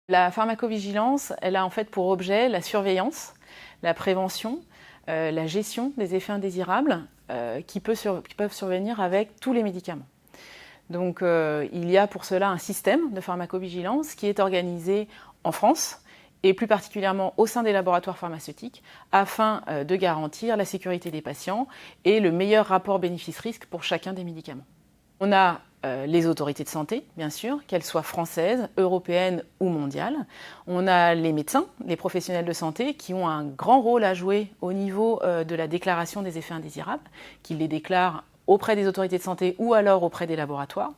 La pharmacovigilance, elle a en fait pour objet la surveillance, la prévention, la gestion des effets indésirables qui peuvent survenir avec tous les médicaments. Donc il y a pour cela un système de pharmacovigilance qui est organisé en France et plus particulièrement au sein des laboratoires pharmaceutiques afin de garantir la sécurité des patients et le meilleur rapport bénéfice-risque pour chacun des médicaments. On a les autorités de santé, bien sûr, qu'elles soient françaises, européennes ou mondiales. On a les médecins, les professionnels de santé qui ont un grand rôle à jouer au niveau de la déclaration des effets indésirables, qui les déclarent auprès des autorités de santé ou alors auprès des laboratoires.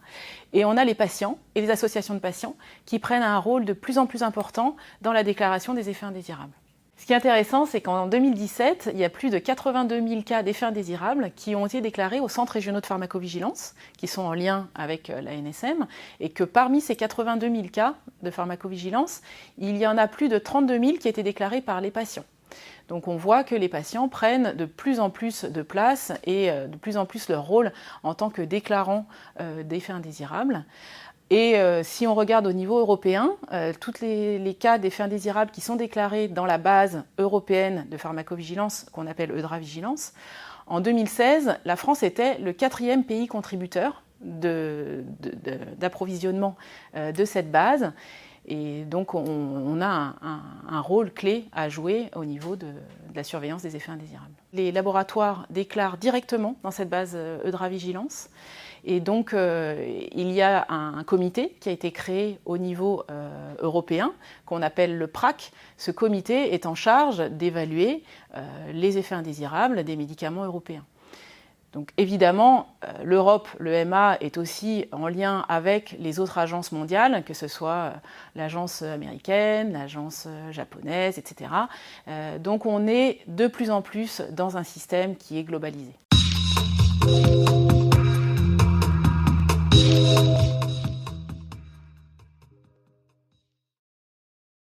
Et on a les patients et les associations de patients qui prennent un rôle de plus en plus important dans la déclaration des effets indésirables. Ce qui est intéressant, c'est qu'en 2017, il y a plus de 82 000 cas d'effets indésirables qui ont été déclarés aux centres régionaux de pharmacovigilance, qui sont en lien avec l'ANSM, et que parmi ces 82 000 cas de pharmacovigilance, il y en a plus de 32 000 qui étaient déclarés par les patients. Donc on voit que les patients prennent de plus en plus de place et de plus en plus leur rôle en tant que déclarants d'effets indésirables. Et si on regarde au niveau européen, tous les cas d'effets indésirables qui sont déclarés dans la base européenne de pharmacovigilance, qu'on appelle EudraVigilance, en 2016, la France était le 4e pays contributeur d'approvisionnement de cette base. Et donc on a un rôle clé à jouer au niveau de la surveillance des effets indésirables. Les laboratoires déclarent directement dans cette base EudraVigilance. Et donc, il y a un comité qui a été créé au niveau européen, qu'on appelle le PRAC. Ce comité est en charge d'évaluer les effets indésirables des médicaments européens. Donc évidemment, l'Europe, l'EMA, est aussi en lien avec les autres agences mondiales, que ce soit l'agence américaine, l'agence japonaise, etc. Donc on est de plus en plus dans un système qui est globalisé.